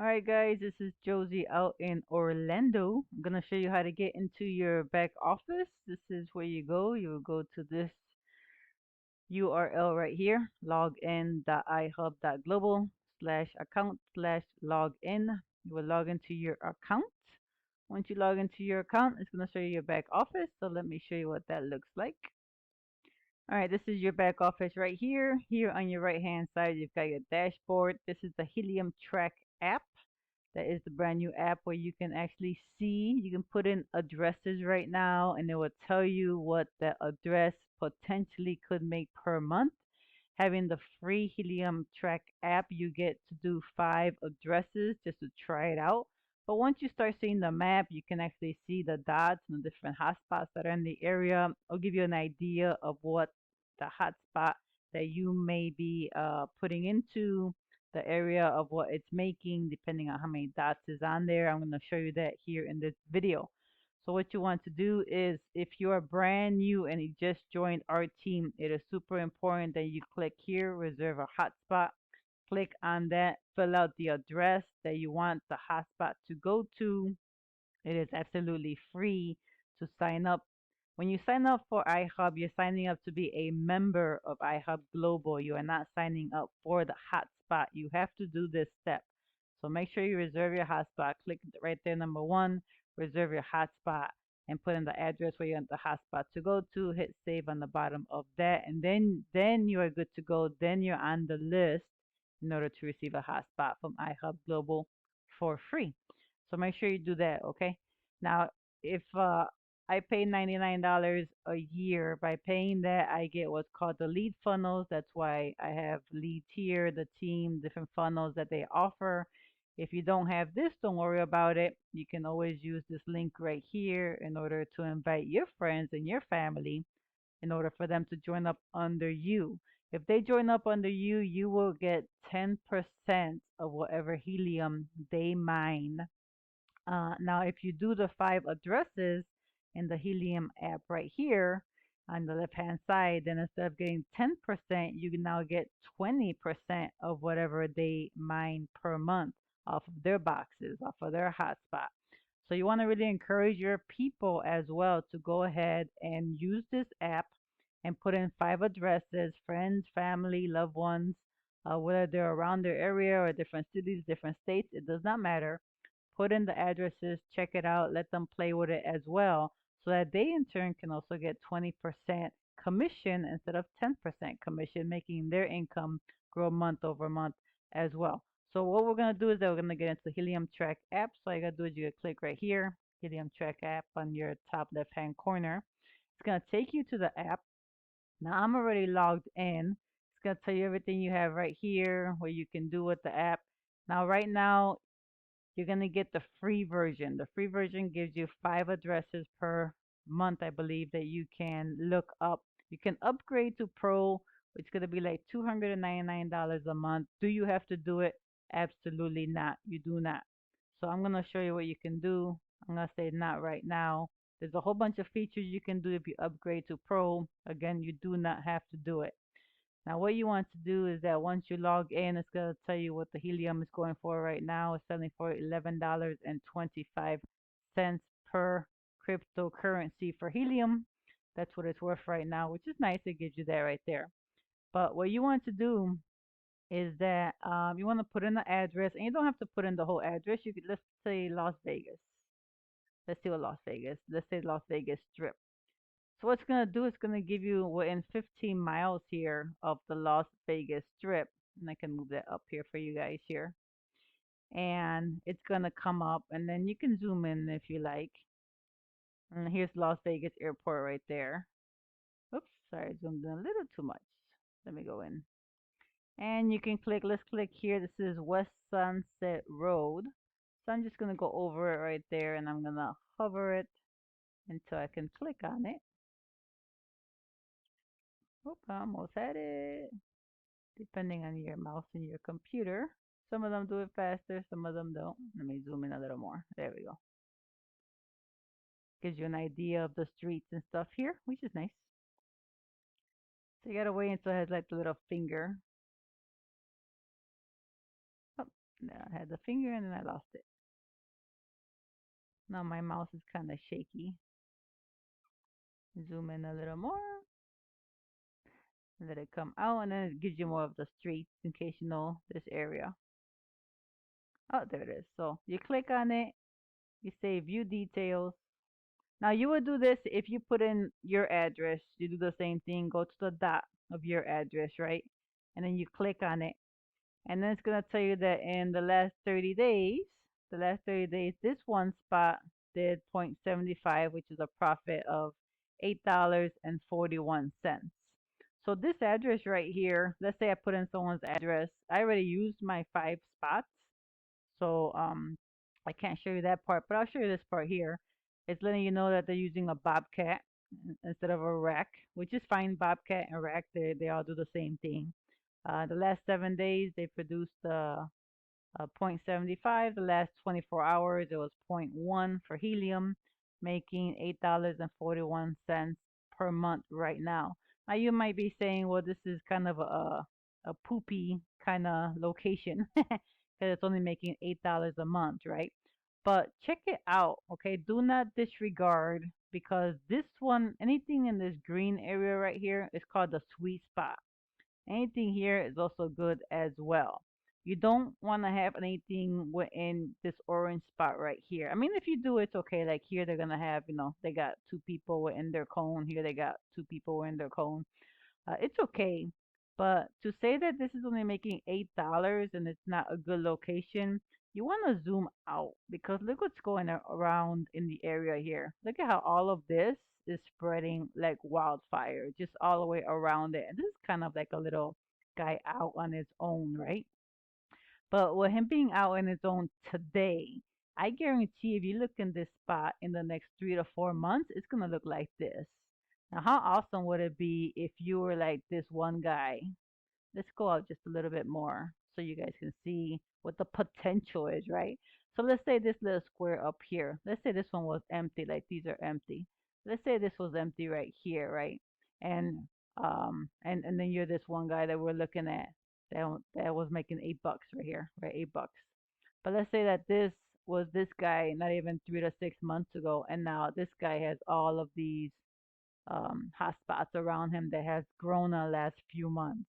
Alright guys, this is Josie out in Orlando. I'm gonna show you how to get into your back office. This is where you go. You will go to this URL right here, login.ihub.global/account/login. You will log into your account. Once you log into your account, it's gonna show you your back office. So let me show you what that looks like. Alright, this is your back office right here. Here on your right hand side, you've got your dashboard. This is the Helium Track app. That is the brand new app where you can actually see, you can put in addresses right now and it will tell you what the address potentially could make per month. Having the free Helium Track app, you get to do 5 addresses just to try it out. But once you start seeing the map, you can actually see the dots and the different hotspots that are in the area. I'll give you an idea of what the hotspot that you may be putting into the area of what it's making depending on how many dots is on there. I'm going to show you that here in this video. So what you want to do is if you are brand new and you just joined our team, it is super important that you click here, reserve a hotspot. Click on that, fill out the address that you want the hotspot to go to. It is absolutely free to sign up. When you sign up for iHub, you're signing up to be a member of iHub Global. You are not signing up for the hotspot. You have to do this step. So make sure you reserve your hotspot. Click right there, number one, reserve your hotspot, and put in the address where you want the hotspot to go to. Hit save on the bottom of that, and then you are good to go. Then you're on the list in order to receive a hotspot from iHub Global for free. So make sure you do that, okay? Now, if I pay $99 a year, by paying that, I get what's called the lead funnels. That's why I have leads here, the team, different funnels that they offer. If you don't have this, don't worry about it. You can always use this link right here in order to invite your friends and your family in order for them to join up under you. If they join up under you, you will get 10% of whatever helium they mine. Now, if you do the 5 addresses in the Helium app right here on the left hand side, then instead of getting 10%, you can now get 20% of whatever they mine per month off of their boxes, off of their hotspot. So you want to really encourage your people as well to go ahead and use this app and put in 5 addresses, friends, family, loved ones, whether they're around their area or different cities, different states, it does not matter. Put in the addresses, check it out, let them play with it as well, so that they in turn can also get 20% commission instead of 10% commission, making their income grow month over month as well. So what we're going to do is that we're going to get into the Helium Track app. So all you got to do is you click right here, Helium Track app on your top left hand corner. It's going to take you to the app. Now I'm already logged in. It's going to tell you everything you have right here, what you can do with the app. Now right now you're going to get the free version. The free version gives you 5 addresses per month, I believe, that you can look up. You can upgrade to Pro, which is going to be like $299 a month. Do you have to do it? Absolutely not. You do not. So I'm going to show you what you can do. I'm going to say not right now. There's a whole bunch of features you can do if you upgrade to Pro. Again, you do not have to do it. Now, what you want to do is that once you log in, it's going to tell you what the Helium is going for right now. It's selling for $11.25 per cryptocurrency for Helium. That's what it's worth right now, which is nice. It gives you that right there. But what you want to do is that you want to put in the address, and you don't have to put in the whole address. You could, let's say Las Vegas. Let's see what Las Vegas. Let's say Las Vegas Strip. So what it's going to do, it's going to give you within 15 miles here of the Las Vegas Strip. And I can move that up here for you guys here. And it's going to come up, and then you can zoom in if you like. And here's Las Vegas Airport right there. Oops, sorry, I zoomed in a little too much. Let me go in. And you can click, let's click here. This is West Sunset Road. So I'm just going to go over it right there, and I'm going to hover it until I can click on it. Oop, I almost had it. Depending on your mouse and your computer. Some of them do it faster, some of them don't. Let me zoom in a little more. There we go. Gives you an idea of the streets and stuff here, which is nice. So you gotta wait until it has like the little finger. Oh, I had the finger and then I lost it. Now my mouse is kind of shaky. Zoom in a little more. Let it come out, and then it gives you more of the streets in case you know this area. Oh, there it is. So you click on it, you say view details. Now you would do this if you put in your address. You do the same thing. Go to the dot of your address, right? And then you click on it. And then it's going to tell you that in the last 30 days, this one spot did 0.75, which is a profit of $8.41. So this address right here, let's say I put in someone's address. I already used my 5 spots. So I can't show you that part, but I'll show you this part here. It's letting you know that they're using a bobcat instead of a rack, which is fine. Bobcat and rack, they all do the same thing. The last 7 days, they produced 0.75. The last 24 hours, it was zero point 0.1 for helium, making $8.41 per month right now. Now you might be saying, well, this is kind of a poopy kind of location because it's only making $8 a month, right? But check it out, okay? Do not disregard because this one, anything in this green area right here is called the sweet spot. Anything here is also good as well. You don't want to have anything within this orange spot right here. I mean, if you do, it's okay. Like here, they're going to have, they got 2 people within their cone. Here, they got 2 people within their cone. It's okay. But to say that this is only making $8 and it's not a good location, you want to zoom out because look what's going around in the area here. Look at how all of this is spreading like wildfire, just all the way around it. And this is kind of like a little guy out on his own, right? But with him being out on his own today, I guarantee if you look in this spot in the next 3 to 4 months, it's gonna look like this. Now, how awesome would it be if you were like this one guy? Let's go out just a little bit more so you guys can see what the potential is, right? So let's say this little square up here. Let's say this one was empty, like these are empty. Let's say this was empty right here, right? And then you're this one guy that we're looking at that was making $8 right here, right? $8. But let's say that this was this guy not even 3 to 6 months ago, and now this guy has all of these hotspots around him that has grown in the last few months.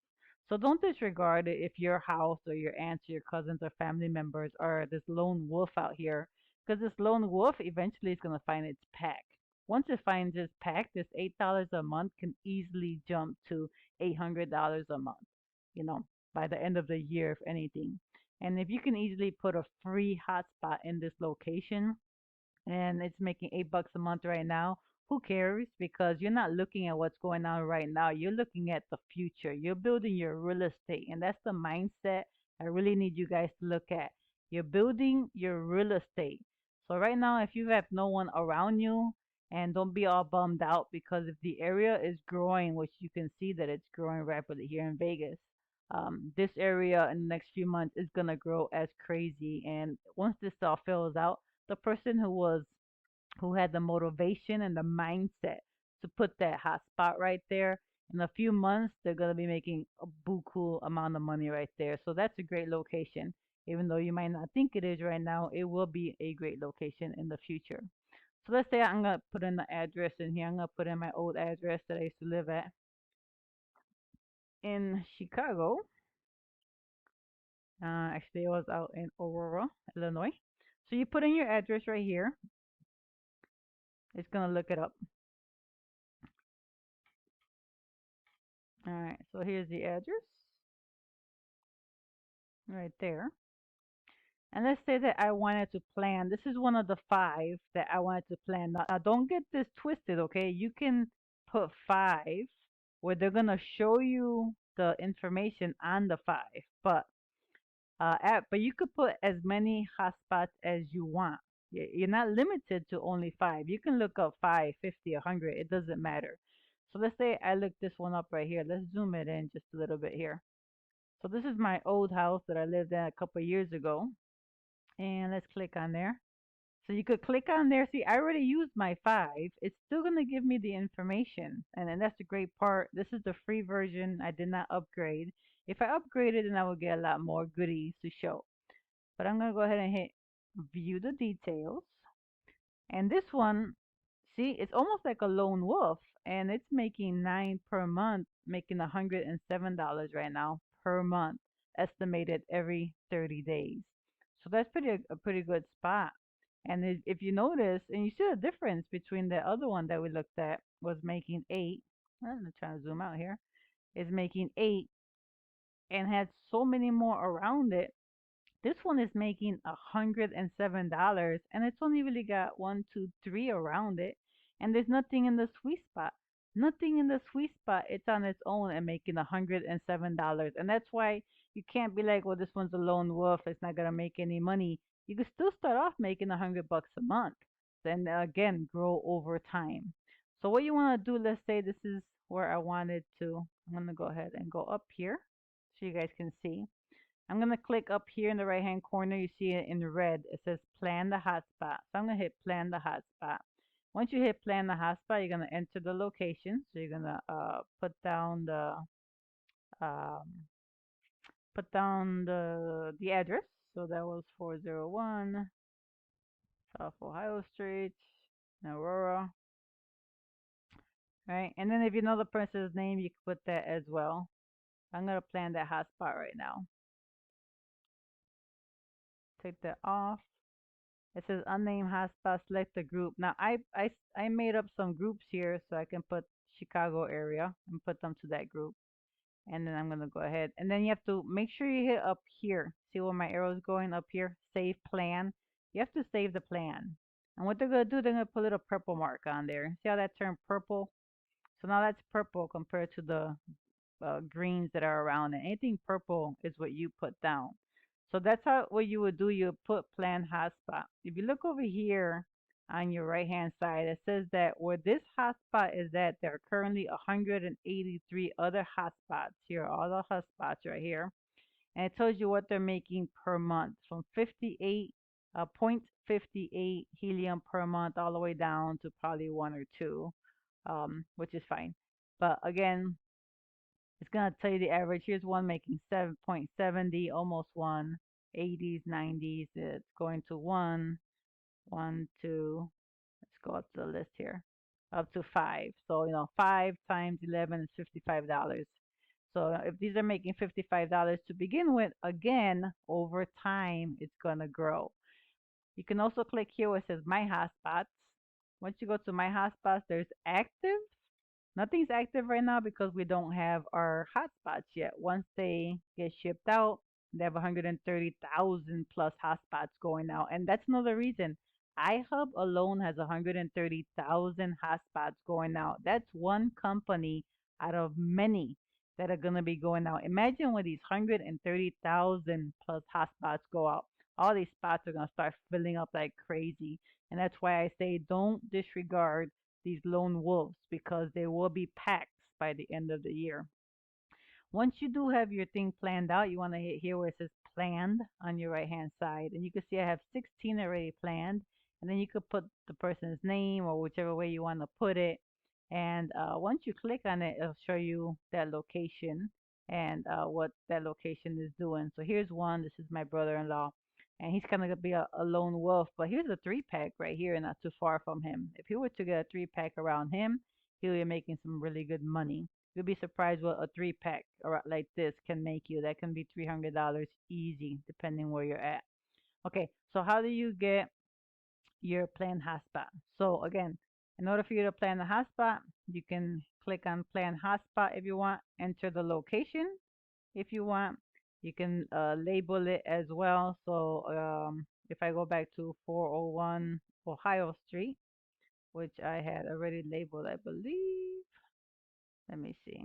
So don't disregard it if your house or your aunts or your cousins or family members are this lone wolf out here, because this lone wolf eventually is going to find its pack. Once it finds its pack, this $8 a month can easily jump to $800 a month, you know, by the end of the year, if anything. And if you can easily put a free hotspot in this location, and it's making $8 a month right now, who cares? Because you're not looking at what's going on right now. You're looking at the future. You're building your real estate, and that's the mindset I really need you guys to look at. You're building your real estate. So right now, if you have no one around you, and don't be all bummed out because if the area is growing, which you can see that it's growing rapidly here in Vegas, this area in the next few months is gonna grow as crazy. And once this all fills out, the person who had the motivation and the mindset to put that hot spot right there, in a few months they're going to be making a buku amount of money right there. So that's a great location. Even though you might not think it is right now, it will be a great location in the future. So let's say I'm going to put in the address in here. I'm going to put in my old address that I used to live at in Chicago. Actually, it was out in Aurora, Illinois. So you put in your address right here. It's going to look it up. All right, so here's the address right there. And let's say that I wanted to plan. This is one of the 5 that I wanted to plan. Now, don't get this twisted, okay? You can put 5 where they're gonna show you the information on the 5, but but you could put as many hotspots as you want. You're not limited to only 5. You can look up 5, 50, 100. It doesn't matter. So let's say I look this one up right here. Let's zoom it in just a little bit here. So this is my old house that I lived in a couple of years ago. And let's click on there. So you could click on there. See, I already used my 5. It's still going to give me the information. And then that's the great part. This is the free version. I did not upgrade. If I upgraded, then I would get a lot more goodies to show. but I'm going to go ahead and hit view the details. And this one, see, it's almost like a lone wolf, and it's making 9 per month, making $107 right now per month, estimated every 30 days. So that's a pretty good spot. And if you notice, and you see the difference between the other one that we looked at was making 8. I'm trying to zoom out here. Is making 8 and had so many more around it. This one is making $107, and it's only really got one, two, three around it, and there's nothing in the sweet spot. Nothing in the sweet spot. It's on its own and making $107, and that's why you can't be like, well, this one's a lone wolf. It's not gonna make any money. You can still start off making $100 a month, then again grow over time. So what you want to do? Let's say this is where I wanted to. I'm gonna go ahead and go up here so you guys can see. I'm going to click up here in the right hand corner. You see it in red. It says plan the hotspot. So I'm going to hit plan the hotspot. Once you hit plan the hotspot, you're going to enter the location. So you're going to put down um, the address. So that was 401 South Ohio Street, Aurora. Right? And then if you know the person's name, you can put that as well. I'm going to plan that hotspot right now. Take that off. It says unnamed hotspot, select the group. Now I made up some groups here so I can put Chicago area and put them to that group. And then I'm gonna go ahead. And then you have to make sure you hit up here. See where my arrow is going up here? Save plan. You have to save the plan. And what they're gonna do, they're gonna put a little purple mark on there. See how that turned purple? So now that's purple compared to the greens that are around it. Anything purple is what you put down. So that's how what you would do. You put plan hotspot. If you look over here on your right hand side, it says that where this hotspot is at, there are currently 183 other hotspots. Here are all the hotspots right here. And it tells you what they're making per month from 58 0.58 helium per month all the way down to probably 1 or 2, which is fine. But again, it's going to tell you the average. Here's one making 7.70, almost 1, 80s, 90s. It's going to 1, 1, 2. Let's go up to the list here. Up to 5. So, 5 times 11 is $55. So if these are making $55 to begin with, again, over time, it's going to grow. You can also click here where it says My Hotspots. Once you go to My Hotspots, there's active. Nothing's active right now because we don't have our hotspots yet. Once they get shipped out, they have 130,000 plus hotspots going out. And that's another reason. iHub alone has 130,000 hotspots going out. That's one company out of many that are going to be going out. Imagine when these 130,000 plus hotspots go out. All these spots are going to start filling up like crazy. And that's why I say don't disregard these lone wolves because they will be packed by the end of the year. Once you do have your thing planned out, you want to hit here where it says planned on your right hand side. And you can see I have 16 already planned. And then you could put the person's name or whichever way you want to put it. And once you click on it, it'll show you that location and what that location is doing. So here's one. This is my brother-in-law. And he's kind of going to be a lone wolf. But here's a 3-pack right here, not too far from him. If he were to get a 3-pack around him, he'll be making some really good money. You'll be surprised what a 3-pack like this can make you. That can be $300 easy, depending where you're at. Okay, so how do you get your plan hotspot? So again, in order for you to plan the hotspot, you can click on plan hotspot if you want, enter the location if you want. You can label it as well. So if I go back to 401 Ohio Street, which I had already labeled, I believe. Let me see.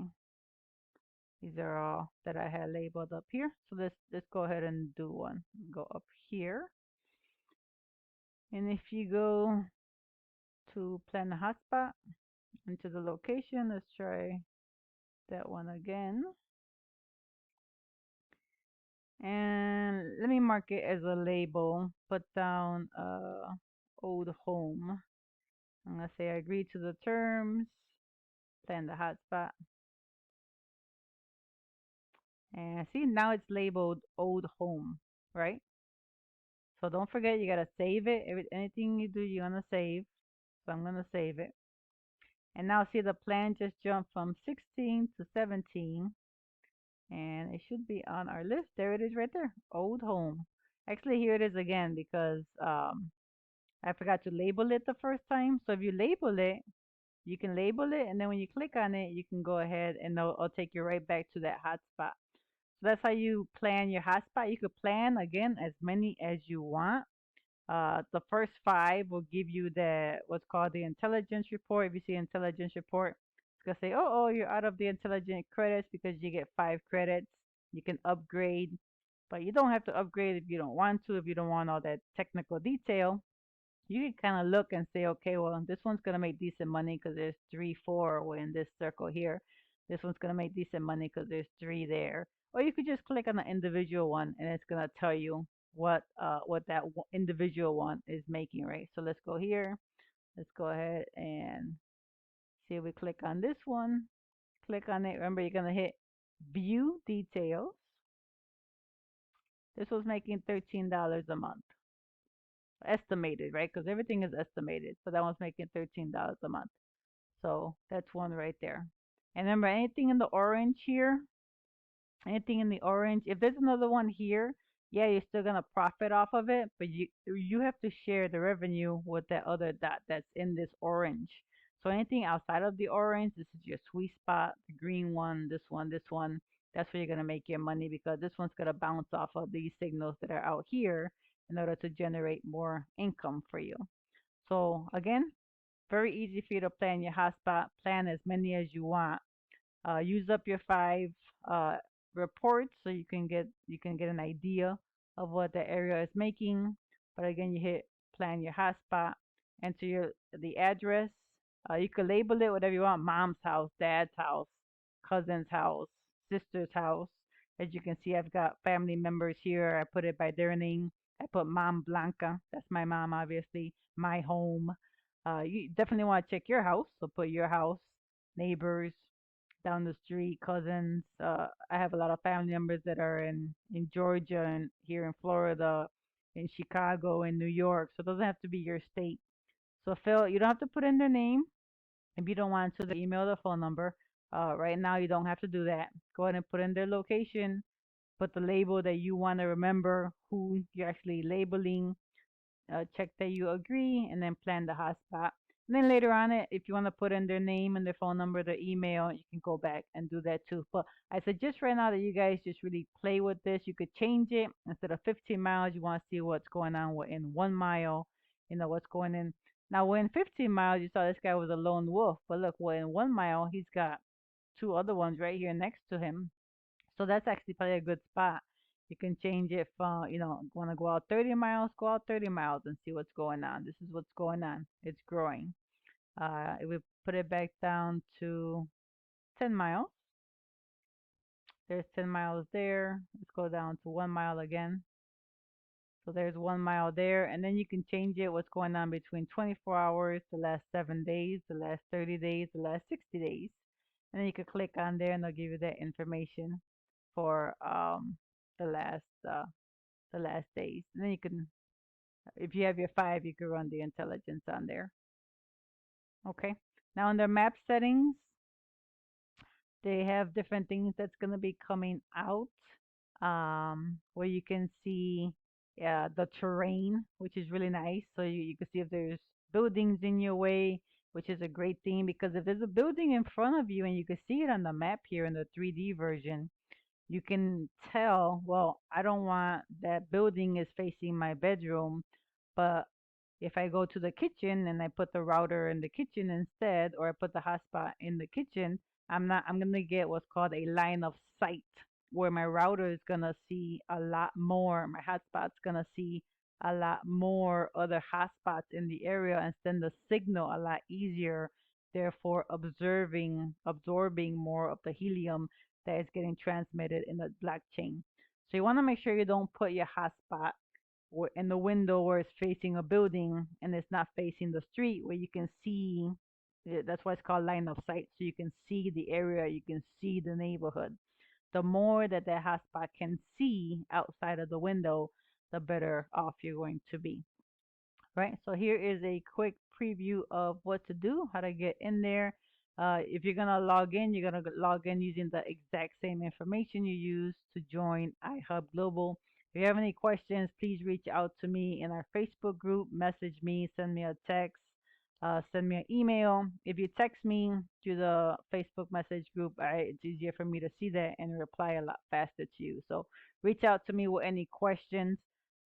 These are all that I had labeled up here. So let's go ahead and do one. Go up here. And if you go to plan the hotspot into the location, let's try that one again. And let me mark it as a label. Put down old home. I'm going to say I agree to the terms. Plan the hotspot. And see, now it's labeled old home, right? So don't forget, you gotta save it. Anything you do, you're gonna save. So I'm gonna save it. And now see the plan just jumped from 16 to 17. And it should be on our list. There it is right there. Old home. Actually, here it is again because I forgot to label it the first time. So if you label it, you can label it, and then when you click on it, you can go ahead and it'll take you right back to that hotspot. So that's how you plan your hotspot. You could plan again as many as you want. The first five will give you the what's called the intelligence report. If you see intelligence report, it's gonna say, oh, you're out of the intelligent credits because you get 5 credits. You can upgrade, but you don't have to upgrade if you don't want to. If you don't want all that technical detail, you can kind of look and say, okay, well, this one's gonna make decent money because there's 3, 4 in this circle here. This one's gonna make decent money because there's 3 there. Or you could just click on the individual one and it's gonna tell you what that individual one is making, right? So let's go here. Let's go ahead and see if we click on this one. Click on it. Remember, you're gonna hit view details. This was making $13 a month. Estimated, right? Because everything is estimated. So that one's making $13 a month. So that's one right there. And remember, anything in the orange here, anything in the orange, if there's another one here, yeah, you're still gonna profit off of it, but you have to share the revenue with that other dot that's in this orange. So anything outside of the orange, this is your sweet spot, the green one, this one, that's where you're gonna make your money because this one's gonna bounce off of these signals that are out here in order to generate more income for you. So again, very easy for you to plan your hotspot, plan as many as you want. Use up your 5 reports so you can get an idea of what the area is making. But again, you hit plan your hotspot, enter the address. You can label it whatever you want: mom's house, dad's house, cousin's house, sister's house. As you can see, I've got family members here. I put it by their name. I put Mom Blanca. That's my mom, obviously. My home. You definitely want to check your house. So put your house, neighbors, down the street, cousins. I have a lot of family members that are in Georgia and here in Florida, in Chicago, in New York. So it doesn't have to be your state. So Phil, you don't have to put in their name if you don't want to. The email, the phone number. Right now, you don't have to do that. Go ahead and put in their location. Put the label that you want to remember who you're actually labeling. Check that you agree, and then plan the hotspot. And then later on, if you want to put in their name and their phone number, their email, you can go back and do that too. But I suggest right now that you guys just really play with this. You could change it instead of 15 miles. You want to see what's going on in 1 mile. You know what's going in. Now, when 15 miles, you saw this guy was a lone wolf. But look, in 1 mile, he's got 2 other ones right here next to him. So that's actually probably a good spot. You can change it from, want to go out 30 miles, go out 30 miles and see what's going on. This is what's going on. It's growing. If we put it back down to 10 miles, there's 10 miles there. Let's go down to 1 mile again. So there's 1 mile there. And then you can change it what's going on between 24 hours, the last 7 days, the last 30 days, the last 60 days. And then you can click on there and they'll give you that information for the last uh, the last days. And then you can, if you have your 5, you can run the intelligence on there. Okay. Now in their map settings, they have different things that's going to be coming out, where you can see the terrain, which is really nice. So you can see if there's buildings in your way, which is a great thing because if there's a building in front of you and you can see it on the map here in the 3D version, you can tell, well, I don't want that building is facing my bedroom, but if I go to the kitchen and I put the router in the kitchen instead, or I put the hotspot in the kitchen, I'm gonna get what's called a line of sight, where my router is gonna see a lot more, my hotspot's gonna see a lot more other hotspots in the area and send the signal a lot easier, therefore absorbing more of the helium that is getting transmitted in the blockchain. So you want to make sure you don't put your hotspot in the window where it's facing a building and it's not facing the street where you can see. That's why it's called line of sight. So you can see the area, you can see the neighborhood. The more that hotspot can see outside of the window, the better off you're going to be. Right, so here is a quick preview of what to do, how to get in there. If you're gonna log in, you're gonna log in using the exact same information you used to join iHub Global. If you have any questions, please reach out to me in our Facebook group, message me, send me a text, send me an email. If you text me through the Facebook message group, it's easier for me to see that and reply a lot faster to you. So reach out to me with any questions.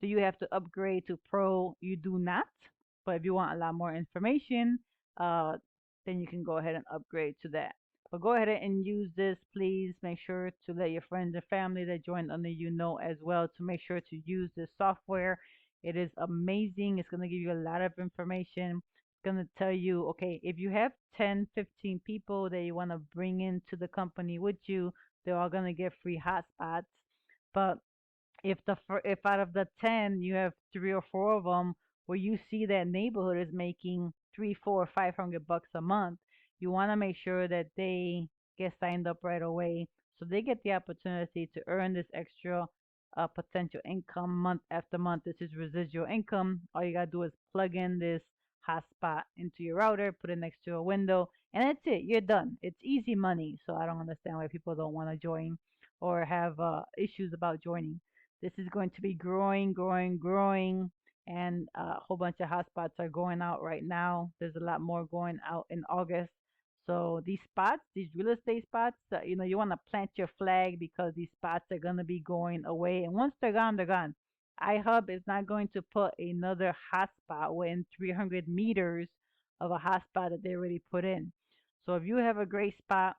Do you have to upgrade to Pro? You do not. But if you want a lot more information, uh, then you can go ahead and upgrade to that. But go ahead and use this. Please make sure to let your friends and family that joined under you know as well to make sure to use this software. It is amazing. It's going to give you a lot of information. It's going to tell you, okay, if you have 10, 15 people that you want to bring into the company with you, they're all going to get free hotspots. But if out of the 10 you have 3 or 4 of them where you see that neighborhood is making 3, 4, 500 bucks a month, you want to make sure that they get signed up right away so they get the opportunity to earn this extra potential income month after month. This is residual income. All you gotta do is plug in this hotspot into your router, put it next to a window, and that's it. You're done. It's easy money. So I don't understand why people don't want to join or have issues about joining. This is going to be growing, growing, growing, and a whole bunch of hotspots are going out right now. There's a lot more going out in August. So these spots, these real estate spots, you want to plant your flag because these spots are going to be going away. And once they're gone, they're gone. iHub is not going to put another hotspot within 300 meters of a hotspot that they already put in. So if you have a great spot,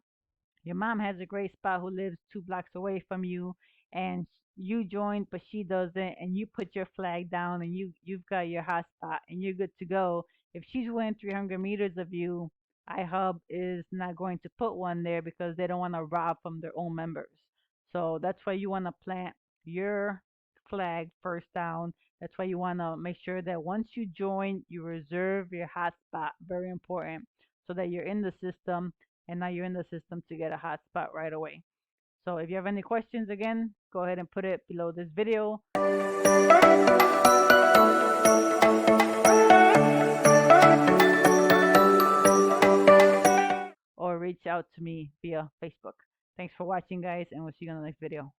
your mom has a great spot who lives 2 blocks away from you, and you joined, but she doesn't, and you put your flag down, and you've got your hot spot, and you're good to go. If she's within 300 meters of you, iHub is not going to put one there because they don't want to rob from their own members. So that's why you want to plant your flag first down. That's why you want to make sure that once you join, you reserve your hot spot. Very important, so that you're in the system, and now you're in the system to get a hotspot right away. So if you have any questions, again, go ahead and put it below this video. Or reach out to me via Facebook. Thanks for watching, guys, and we'll see you on the next video.